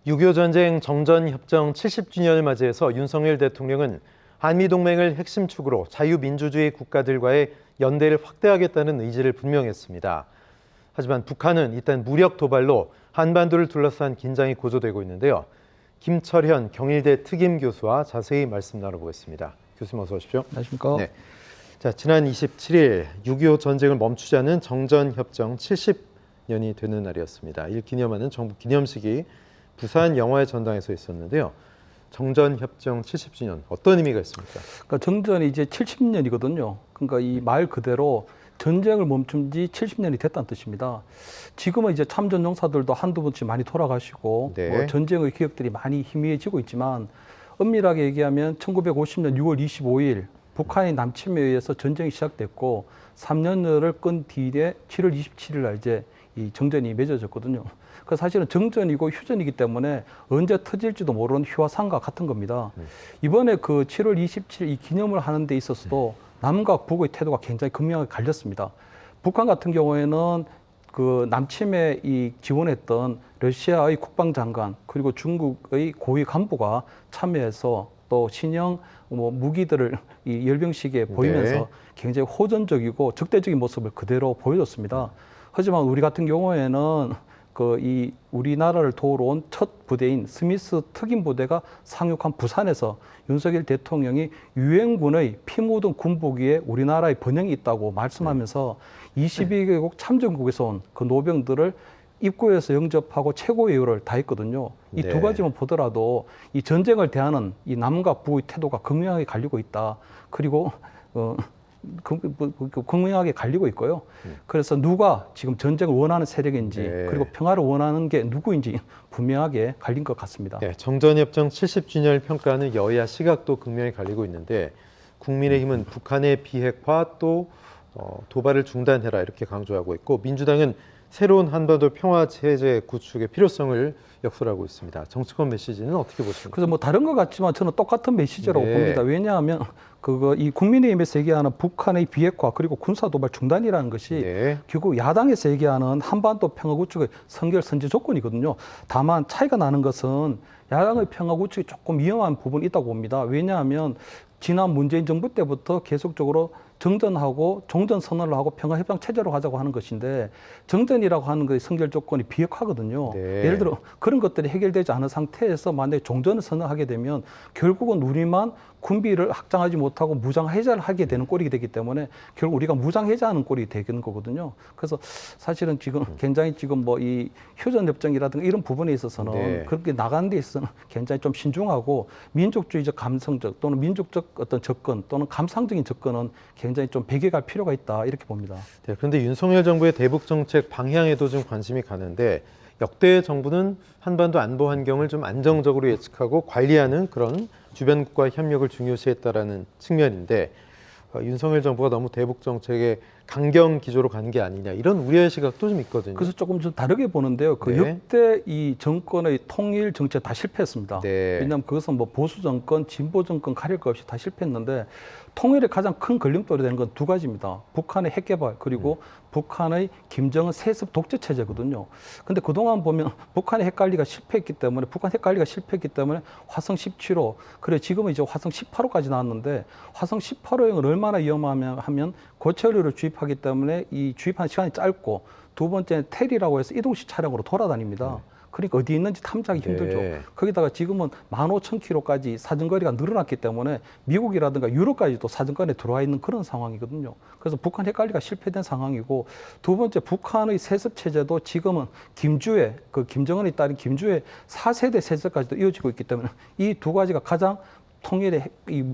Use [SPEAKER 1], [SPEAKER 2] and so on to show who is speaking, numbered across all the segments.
[SPEAKER 1] 6.25 전쟁 정전협정 70주년을 맞이해서 윤석열 대통령은 한미동맹을 핵심 축으로 자유민주주의 국가들과의 연대를 확대하겠다는 의지를 분명했습니다. 하지만 북한은 일단 무력 도발로 한반도를 둘러싼 긴장이 고조되고 있는데요. 김철현 경일대 특임 교수와 자세히 말씀 나눠보겠습니다. 교수님 어서 오십시오.
[SPEAKER 2] 안녕하십니까.
[SPEAKER 1] 네. 자, 지난 27일 6.25 전쟁을 멈추자는 정전협정 70년이 되는 날이었습니다. 이를 기념하는 정부 기념식이 부산 영화의 전당에서 있었는데요. 정전협정 70주년 어떤 의미가 있습니까?
[SPEAKER 2] 그러니까 정전이 이제 70년이거든요. 그러니까 이 말 그대로 전쟁을 멈춘 지 70년이 됐다는 뜻입니다. 지금은 이제 참전 용사들도 한두 번씩 많이 돌아가시고
[SPEAKER 1] 네.
[SPEAKER 2] 뭐 전쟁의 기억들이 많이 희미해지고 있지만 엄밀하게 얘기하면 1950년 6월 25일 북한의 남침에 의해서 전쟁이 시작됐고 3년여를 끈 뒤에 7월 27일 날 이제 이 정전이 맺어졌거든요. 그 사실은 정전이고 휴전이기 때문에 언제 터질지도 모르는 희화상과 같은 겁니다. 이번에 그 7월 27일 이 기념을 하는 데 있어서도 남과 북의 태도가 굉장히 극명하게 갈렸습니다. 북한 같은 경우에는 그 남침에 이 지원했던 러시아의 국방장관 그리고 중국의 고위 간부가 참여해서 또 신형 무기들을 이 열병식에 보이면서
[SPEAKER 1] 네.
[SPEAKER 2] 굉장히 호전적이고 적대적인 모습을 그대로 보여줬습니다. 하지만 우리 같은 경우에는 이 우리나라를 도우러 온 첫 부대인 스미스 특임 부대가 상륙한 부산에서 윤석열 대통령이 유엔군의 피 묻은 군복 위에 우리나라의 번영이 있다고 말씀하면서 22개국 참전국에서 온 그 노병들을 입구에서 영접하고 최고의 예우를 다했거든요. 이 두
[SPEAKER 1] 네.
[SPEAKER 2] 가지만 보더라도 이 전쟁을 대하는 이 남과 북의 태도가 극명하게 갈리고 있다. 그리고 극명하게 갈리고 있고요. 그래서 누가 지금 전쟁을 원하는 세력인지
[SPEAKER 1] 네.
[SPEAKER 2] 그리고 평화를 원하는 게 누구인지 분명하게 갈린 것 같습니다.
[SPEAKER 1] 네, 정전협정 70주년을 평가하는 여야 시각도 극명히 갈리고 있는데 국민의힘은 북한의 비핵화 또 도발을 중단해라 이렇게 강조하고 있고 민주당은 새로운 한반도 평화 체제 구축의 필요성을 역설하고 있습니다. 정치권 메시지는 어떻게 보십니까?
[SPEAKER 2] 그래서 뭐 다른 것 같지만 저는 똑같은 메시지라고
[SPEAKER 1] 네.
[SPEAKER 2] 봅니다. 왜냐하면 이 국민의힘에서 얘기하는 북한의 비핵화 그리고 군사도발 중단이라는 것이
[SPEAKER 1] 네.
[SPEAKER 2] 결국 야당에서 얘기하는 한반도 평화 구축의 선결 선제 조건이거든요. 다만 차이가 나는 것은 야당의 평화 구축이 조금 위험한 부분이 있다고 봅니다. 왜냐하면 지난 문재인 정부 때부터 계속적으로 정전하고 종전 선언을 하고 평화협정 체제로 가자고 하는 것인데 정전이라고 하는 것의 선결 조건이 비핵화거든요.
[SPEAKER 1] 네.
[SPEAKER 2] 예를 들어 그런 것들이 해결되지 않은 상태에서 만약에 종전을 선언하게 되면 결국은 우리만 군비를 확장하지 못하고 무장해제를 하게 되는 꼴이 되기 때문에 결국 우리가 무장해제하는 꼴이 되는 거거든요. 그래서 사실은 지금 굉장히 지금 뭐 이 휴전협정이라든가 이런 부분에 있어서는
[SPEAKER 1] 네.
[SPEAKER 2] 그렇게 나가는 데 있어서는 굉장히 좀 신중하고 민족주의적 감성적 또는 민족적 어떤 접근 또는 감상적인 접근은 굉장히 좀 배격할 필요가 있다 이렇게 봅니다.
[SPEAKER 1] 네, 그런데 윤석열 정부의 대북 정책 방향에도 좀 관심이 가는데 역대 정부는 한반도 안보 환경을 좀 안정적으로 예측하고 관리하는 그런 주변국과의 협력을 중요시했다라는 측면인데 윤석열 정부가 너무 대북 정책에 강경 기조로 가는 게 아니냐 이런 우려의 시각도 좀 있거든요.
[SPEAKER 2] 그래서 조금 좀 다르게 보는데요. 그
[SPEAKER 1] 네.
[SPEAKER 2] 역대 이 정권의 통일 정책 다 실패했습니다.
[SPEAKER 1] 네.
[SPEAKER 2] 왜냐하면 그것은 뭐 보수 정권, 진보 정권 가릴 것 없이 다 실패했는데 통일의 가장 큰 걸림돌이 되는 건 두 가지입니다. 북한의 핵 개발 그리고 북한의 김정은 세습 독재 체제거든요. 근데 그동안 보면 북한의 핵 관리가 실패했기 때문에 화성 17호 그래 지금은 이제 화성 18호까지 나왔는데 화성 18호형은 얼마나 위험하면 고체류를 주입하기 때문에 이 주입하는 시간이 짧고 두 번째는 텔이라고 해서 이동식 차량으로 돌아다닙니다. 그러니까 어디 있는지 탐지하기 힘들죠.
[SPEAKER 1] 네.
[SPEAKER 2] 거기다가 지금은 15,000km까지 사정거리가 늘어났기 때문에 미국이라든가 유럽까지도 사정거리에 들어와 있는 그런 상황이거든요. 그래서 북한 핵관리가 실패된 상황이고 두 번째 북한의 세습 체제도 지금은 김주의 김정은이 따른 김주의 4세대 세습까지도 이어지고 있기 때문에 이 두 가지가 통일의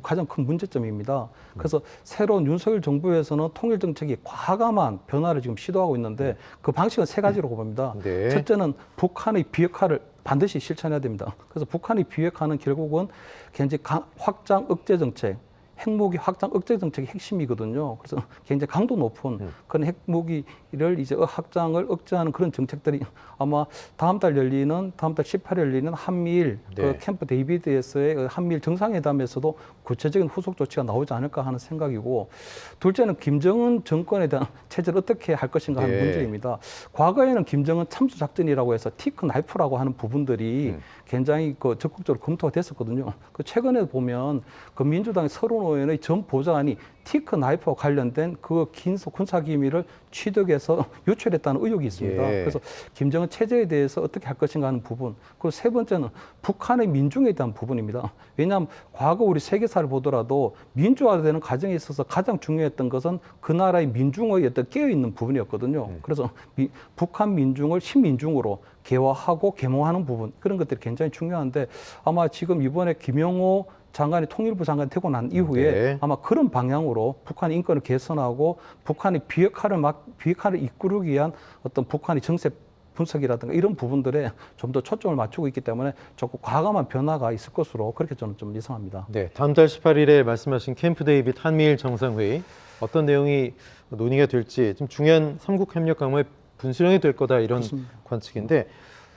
[SPEAKER 2] 가장 큰 문제점입니다. 그래서 새로운 윤석열 정부에서는 통일 정책이 과감한 변화를 지금 시도하고 있는데 그 방식은 세 가지라고 봅니다.
[SPEAKER 1] 네.
[SPEAKER 2] 첫째는 북한의 비핵화를 반드시 실천해야 됩니다. 그래서 북한의 비핵화는 결국은 굉장히 확장 억제 정책, 핵무기 확장 억제 정책의 핵심이거든요. 그래서 굉장히 강도 높은 그런 핵무기를 이제 확장을 억제하는 그런 정책들이 아마 다음 달 18일 열리는 한미일
[SPEAKER 1] 네.
[SPEAKER 2] 그 캠프 데이비드에서의 한미일 정상회담에서도 구체적인 후속 조치가 나오지 않을까 하는 생각이고, 둘째는 김정은 정권에 대한 체제를 어떻게 할 것인가 하는
[SPEAKER 1] 네.
[SPEAKER 2] 문제입니다. 과거에는 김정은 참수 작전이라고 해서 티크 나이프라고 하는 부분들이 굉장히 그 적극적으로 검토가 됐었거든요. 그 최근에 보면 그 민주당의 서른 의원의 전 보좌관이 티크 나이프와 관련된 그 긴 군사 기밀을 취득해서 유출했다는 의혹이 있습니다.
[SPEAKER 1] 예.
[SPEAKER 2] 그래서 김정은 체제에 대해서 어떻게 할 것인가 하는 부분. 그리고 세 번째는 북한의 민중에 대한 부분입니다. 왜냐하면 과거 우리 세계사를 보더라도 민주화되는 과정에 있어서 가장 중요했던 것은 그 나라의 민중의 어떤 깨어있는 부분이었거든요. 그래서 북한 민중을 신민중으로 개화하고 계몽하는 부분, 그런 것들이 굉장히 중요한데, 아마 지금 이번에 김영호 장관이 통일부 장관이 되고 난 이후에
[SPEAKER 1] 네.
[SPEAKER 2] 아마 그런 방향으로 북한의 인권을 개선하고 북한의 비핵화를 이끌기 위한 어떤 북한의 정세 분석이라든가 이런 부분들에 좀 더 초점을 맞추고 있기 때문에 조금 과감한 변화가 있을 것으로 그렇게 저는 좀 예상합니다.
[SPEAKER 1] 네, 다음 달 18일에 말씀하신 캠프 데이빗 한미일 정상회의 어떤 내용이 논의가 될지 좀 중요한 삼국 협력 강화의 분수령이 될 거다 이런
[SPEAKER 2] 그렇습니다.
[SPEAKER 1] 관측인데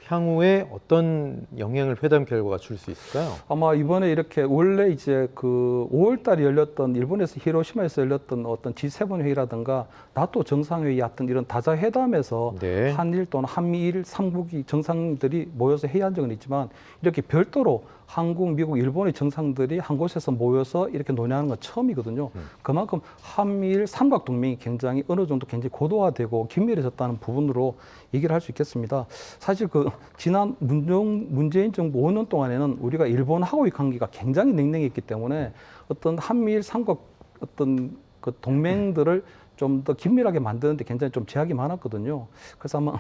[SPEAKER 1] 향후에 어떤 영향을 회담 결과가 줄 수 있을까요?
[SPEAKER 2] 아마 이번에 이렇게 원래 이제 그 5월 달에 열렸던 일본에서 히로시마에서 열렸던 어떤 G7 회의라든가 나토 정상회의 같은 이런 다자 회담에서
[SPEAKER 1] 네.
[SPEAKER 2] 한일 또는 한미일 삼국이 정상들이 모여서 회의한 적은 있지만 이렇게 별도로 한국, 미국, 일본의 정상들이 한 곳에서 모여서 이렇게 논의하는 건 처음이거든요. 그만큼 한미일 삼각 동맹이 굉장히 어느 정도 굉장히 고도화되고 긴밀해졌다는 부분으로 얘기를 할 수 있겠습니다. 사실 그 지난 문재인 정부 5년 동안에는 우리가 일본하고의 관계가 굉장히 냉랭했기 때문에 어떤 한미일 삼각 어떤 그 동맹들을 좀 더 긴밀하게 만드는데 굉장히 좀 제약이 많았거든요. 그래서 아마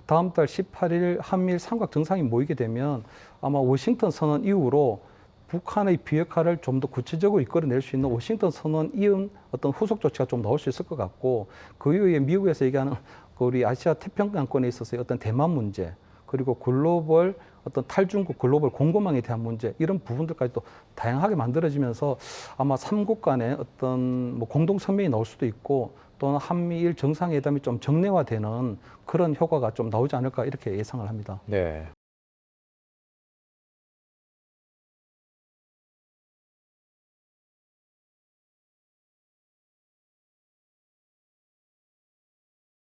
[SPEAKER 2] 다음 달 18일 한미일 삼각 정상이 모이게 되면 아마 워싱턴 선언 이후로 북한의 비핵화를 좀 더 구체적으로 이끌어낼 수 있는 워싱턴 선언 이은 어떤 후속 조치가 좀 나올 수 있을 것 같고, 그 이후에 미국에서 얘기하는 그 우리 아시아 태평양권에 있어서의 어떤 대만 문제, 그리고 글로벌 어떤 탈중국 글로벌 공급망에 대한 문제, 이런 부분들까지도 다양하게 만들어지면서 아마 삼국 간의 어떤 뭐 공동 성명이 나올 수도 있고 또는 한미일 정상회담이 좀 정례화되는 그런 효과가 좀 나오지 않을까 이렇게 예상을 합니다.
[SPEAKER 1] 네,